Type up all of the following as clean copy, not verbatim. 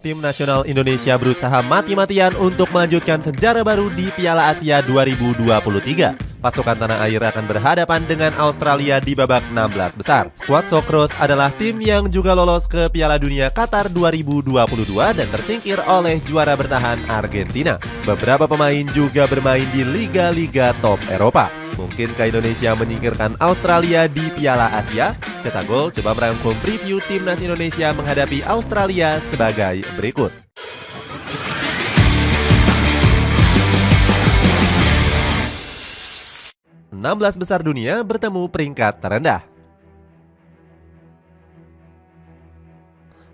Tim nasional Indonesia berusaha mati-matian untuk melanjutkan sejarah baru di Piala Asia 2023. Pasukan tanah air akan berhadapan dengan Australia di babak 16 besar. Skuad Socceroos adalah tim yang juga lolos ke Piala Dunia Qatar 2022 dan tersingkir oleh juara bertahan Argentina. Beberapa pemain juga bermain di liga-liga top Eropa. Mungkinkah Indonesia menyingkirkan Australia di Piala Asia? Cetak Gol coba merangkum preview timnas Indonesia menghadapi Australia sebagai berikut. Enam belas besar dunia bertemu peringkat terendah.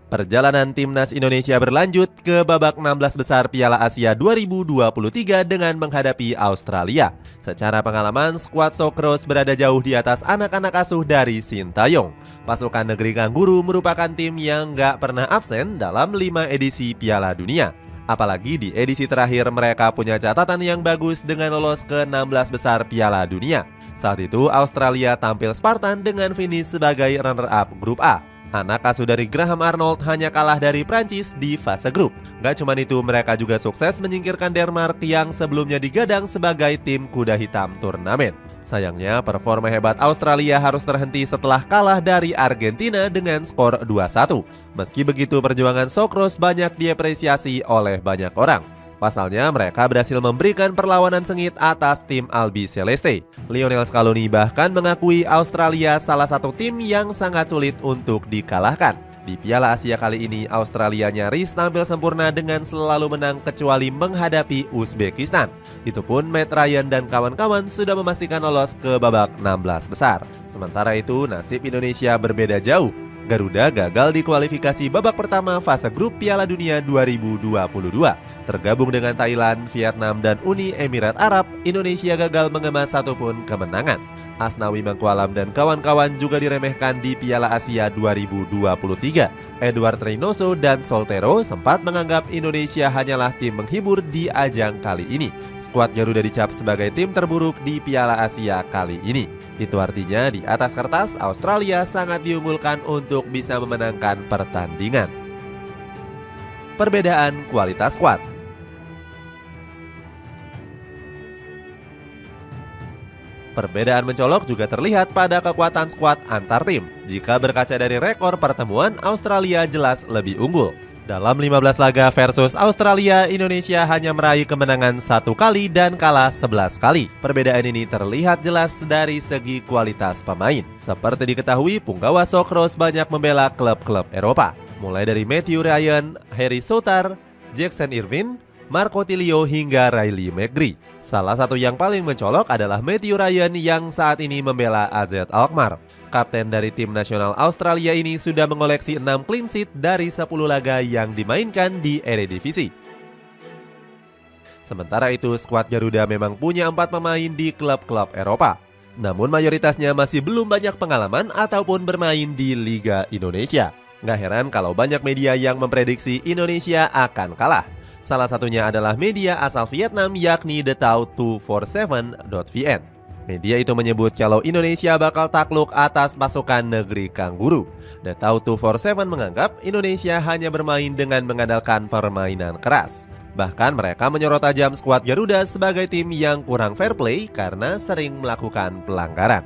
Perjalanan timnas Indonesia berlanjut ke babak 16 besar Piala Asia 2023 dengan menghadapi Australia. Secara pengalaman, skuad Socceroos berada jauh di atas anak-anak asuh dari Sintayong. Pasukan negeri Kangguru merupakan tim yang gak pernah absen dalam 5 edisi Piala Dunia. Apalagi di edisi terakhir mereka punya catatan yang bagus dengan lolos ke 16 besar Piala Dunia. Saat itu Australia tampil Spartan dengan finish sebagai runner-up grup A. Anak asuh dari Graham Arnold hanya kalah dari Prancis di fase grup. Gak cuma itu, mereka juga sukses menyingkirkan Denmark yang sebelumnya digadang sebagai tim kuda hitam turnamen. Sayangnya, performa hebat Australia harus terhenti setelah kalah dari Argentina dengan skor 2-1. Meski begitu, perjuangan Socceroos banyak diapresiasi oleh banyak orang. Pasalnya, mereka berhasil memberikan perlawanan sengit atas tim Albi Celeste. Lionel Scaloni bahkan mengakui Australia salah satu tim yang sangat sulit untuk dikalahkan. Di Piala Asia kali ini, Australia nyaris tampil sempurna dengan selalu menang kecuali menghadapi Uzbekistan. Itu pun Matt Ryan dan kawan-kawan sudah memastikan lolos ke babak 16 besar. Sementara itu, nasib Indonesia berbeda jauh. Garuda gagal di kualifikasi babak pertama fase grup Piala Dunia 2022. Tergabung dengan Thailand, Vietnam, dan Uni Emirat Arab, Indonesia gagal mengemas satupun kemenangan. Asnawi Mangkualam dan kawan-kawan juga diremehkan di Piala Asia 2023. Edward Reynoso dan Soltero sempat menganggap Indonesia hanyalah tim menghibur di ajang kali ini. Skuad Garuda dicap sebagai tim terburuk di Piala Asia kali ini. Itu artinya di atas kertas Australia sangat diunggulkan untuk bisa memenangkan pertandingan. Perbedaan kualitas skuad. Perbedaan mencolok juga terlihat pada kekuatan skuad antar tim. Jika berkaca dari rekor pertemuan, Australia jelas lebih unggul. Dalam 15 laga versus Australia, Indonesia hanya meraih kemenangan 1 kali dan kalah 11 kali. Perbedaan ini terlihat jelas dari segi kualitas pemain. Seperti diketahui, punggawa Socceroos banyak membela klub-klub Eropa. Mulai dari Matthew Ryan, Harry Souttar, Jackson Irvine, Marco Tilio hingga Riley McGree. Salah satu yang paling mencolok adalah Matthew Ryan yang saat ini membela AZ Alkmaar. Kapten dari tim nasional Australia ini sudah mengoleksi 6 clean sheet dari 10 laga yang dimainkan di Eredivisie. Sementara itu, skuad Garuda memang punya 4 pemain di klub-klub Eropa. Namun mayoritasnya masih belum banyak pengalaman ataupun bermain di Liga Indonesia. Nggak heran kalau banyak media yang memprediksi Indonesia akan kalah. Salah satunya adalah media asal Vietnam yakni TheTao247.vn. Media itu menyebut kalau Indonesia bakal takluk atas pasukan negeri Kangguru. TheTao247 menganggap Indonesia hanya bermain dengan mengandalkan permainan keras. Bahkan mereka menyorot tajam skuad Garuda sebagai tim yang kurang fair play karena sering melakukan pelanggaran.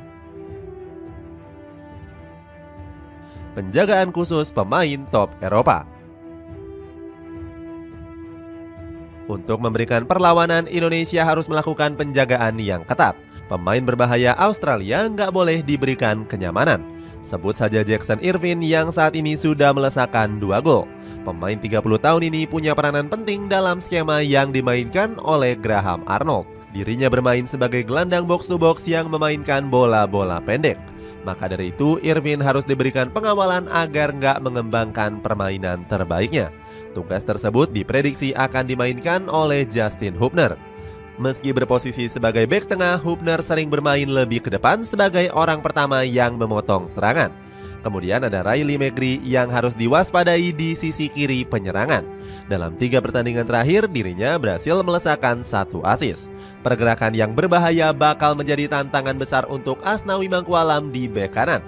Penjagaan khusus pemain top Eropa. Untuk memberikan perlawanan, Indonesia harus melakukan penjagaan yang ketat. Pemain berbahaya Australia nggak boleh diberikan kenyamanan. Sebut saja Jackson Irvine yang saat ini sudah melesakkan 2 gol. Pemain 30 tahun ini punya peranan penting dalam skema yang dimainkan oleh Graham Arnold. Dirinya bermain sebagai gelandang box to box yang memainkan bola-bola pendek. Maka dari itu, Irvine harus diberikan pengawalan agar nggak mengembangkan permainan terbaiknya. Tugas tersebut diprediksi akan dimainkan oleh Justin Hubner. Meski berposisi sebagai bek tengah, Hubner sering bermain lebih ke depan sebagai orang pertama yang memotong serangan. Kemudian ada Riley McGree yang harus diwaspadai di sisi kiri penyerangan. Dalam 3 pertandingan terakhir, dirinya berhasil melesakkan 1 assist. Pergerakan yang berbahaya bakal menjadi tantangan besar untuk Asnawi Mangkualam di bek kanan.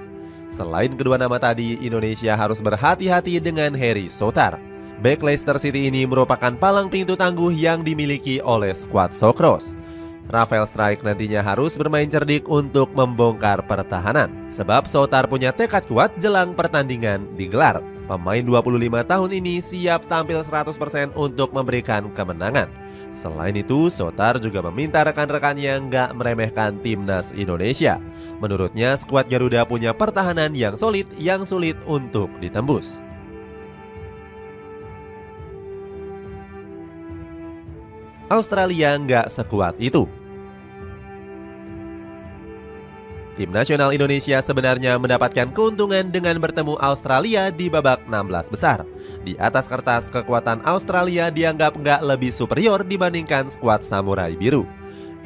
Selain kedua nama tadi, Indonesia harus berhati-hati dengan Harry Souttar. Bek Leicester City ini merupakan palang pintu tangguh yang dimiliki oleh skuad Socceroos. Rafael Struijk nantinya harus bermain cerdik untuk membongkar pertahanan, sebab Soutar punya tekad kuat jelang pertandingan digelar. Pemain 25 tahun ini siap tampil 100% untuk memberikan kemenangan. Selain itu, Soutar juga meminta rekan-rekannya nggak meremehkan timnas Indonesia. Menurutnya, skuad Garuda punya pertahanan yang solid yang sulit untuk ditembus. Australia nggak sekuat itu. Tim nasional Indonesia sebenarnya mendapatkan keuntungan dengan bertemu Australia di babak 16 besar. Di atas kertas, kekuatan Australia dianggap nggak lebih superior dibandingkan skuad Samurai Biru.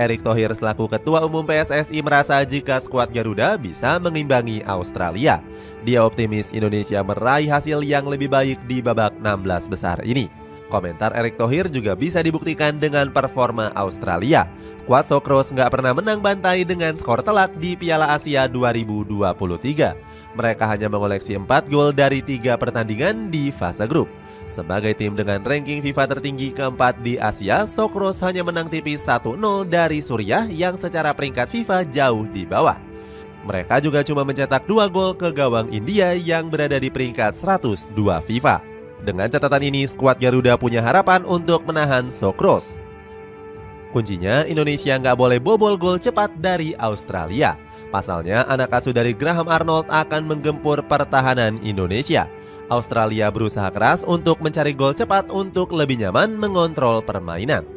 Erick Thohir selaku Ketua Umum PSSI merasa jika skuad Garuda bisa mengimbangi Australia. Dia optimis Indonesia meraih hasil yang lebih baik di babak 16 besar ini. Komentar Erick Thohir juga bisa dibuktikan dengan performa Australia. Skuad Socceroos nggak pernah menang bantai dengan skor telak di Piala Asia 2023. Mereka hanya mengoleksi 4 gol dari 3 pertandingan di fase grup. Sebagai tim dengan ranking FIFA tertinggi keempat di Asia, Socceroos hanya menang tipis 1-0 dari Suriah yang secara peringkat FIFA jauh di bawah. Mereka juga cuma mencetak 2 gol ke gawang India yang berada di peringkat 102 FIFA. Dengan catatan ini, skuad Garuda punya harapan untuk menahan Socceroos. Kuncinya, Indonesia nggak boleh bobol gol cepat dari Australia. Pasalnya, anak asuh dari Graham Arnold akan menggempur pertahanan Indonesia. Australia berusaha keras untuk mencari gol cepat untuk lebih nyaman mengontrol permainan.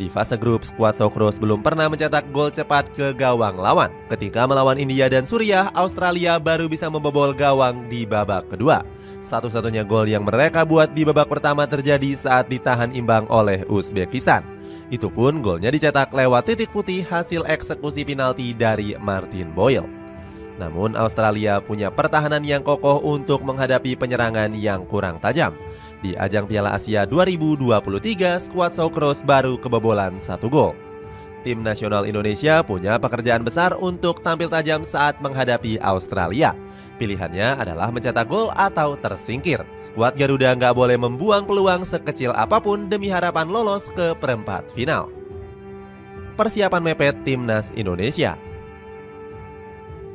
Di fase grup, skuad Socceroos belum pernah mencetak gol cepat ke gawang lawan. Ketika melawan India dan Suriah, Australia baru bisa membobol gawang di babak kedua. Satu-satunya gol yang mereka buat di babak pertama terjadi saat ditahan imbang oleh Uzbekistan. Itu pun golnya dicetak lewat titik putih hasil eksekusi penalti dari Martin Boyle. Namun Australia punya pertahanan yang kokoh untuk menghadapi penyerangan yang kurang tajam. Di ajang Piala Asia 2023, skuad Socceroos baru kebobolan 1 gol. Tim nasional Indonesia punya pekerjaan besar untuk tampil tajam saat menghadapi Australia. Pilihannya adalah mencetak gol atau tersingkir. Skuad Garuda nggak boleh membuang peluang sekecil apapun demi harapan lolos ke perempat final. Persiapan mepet timnas Indonesia.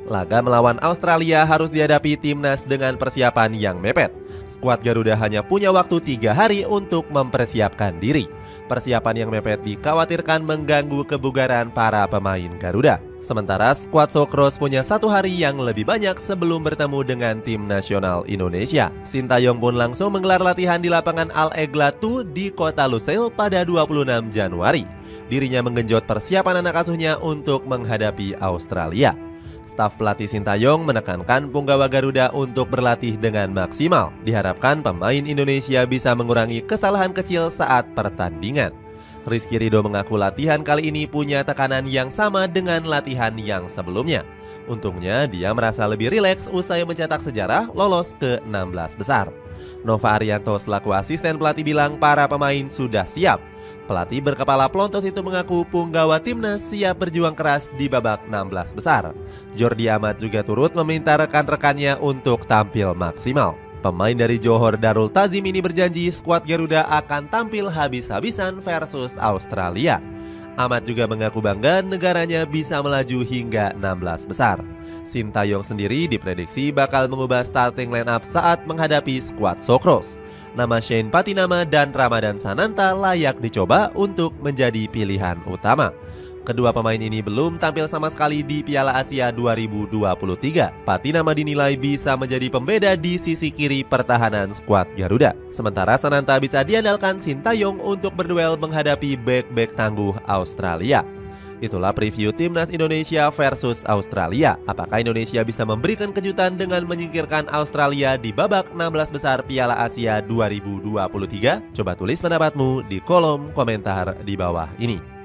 Laga melawan Australia harus dihadapi timnas dengan persiapan yang mepet. Skuad Garuda hanya punya waktu 3 hari untuk mempersiapkan diri. Persiapan yang mepet dikhawatirkan mengganggu kebugaran para pemain Garuda. Sementara skuad Socceroos punya 1 hari yang lebih banyak sebelum bertemu dengan tim nasional Indonesia. Sintayong pun langsung menggelar latihan di lapangan Al Eglatu di kota Lusail pada 26 Januari. Dirinya menggenjot persiapan anak asuhnya untuk menghadapi Australia. Staf pelatih Sintayong menekankan punggawa Garuda untuk berlatih dengan maksimal. Diharapkan pemain Indonesia bisa mengurangi kesalahan kecil saat pertandingan. Rizky Ridho mengaku latihan kali ini punya tekanan yang sama dengan latihan yang sebelumnya. Untungnya dia merasa lebih rileks usai mencetak sejarah lolos ke 16 besar. Nova Arianto selaku asisten pelatih bilang para pemain sudah siap. Pelatih berkepala pelontos itu mengaku punggawa timnas siap berjuang keras di babak 16 besar. Jordi Amat juga turut meminta rekan-rekannya untuk tampil maksimal. Pemain dari Johor Darul Tazim ini berjanji skuad Garuda akan tampil habis-habisan versus Australia. Amat juga mengaku bangga negaranya bisa melaju hingga 16 besar. Sintayong sendiri diprediksi bakal mengubah starting line-up saat menghadapi skuad Socceroos. Nama Shane Patinama dan Ramadan Sananta layak dicoba untuk menjadi pilihan utama. Kedua pemain ini belum tampil sama sekali di Piala Asia 2023. Patinama dinilai bisa menjadi pembeda di sisi kiri pertahanan skuad Garuda. Sementara Sananta bisa diandalkan Sintayong untuk berduel menghadapi bek-bek tangguh Australia. Itulah preview timnas Indonesia versus Australia. Apakah Indonesia bisa memberikan kejutan dengan menyingkirkan Australia di babak 16 besar Piala Asia 2023? Coba tulis pendapatmu di kolom komentar di bawah ini.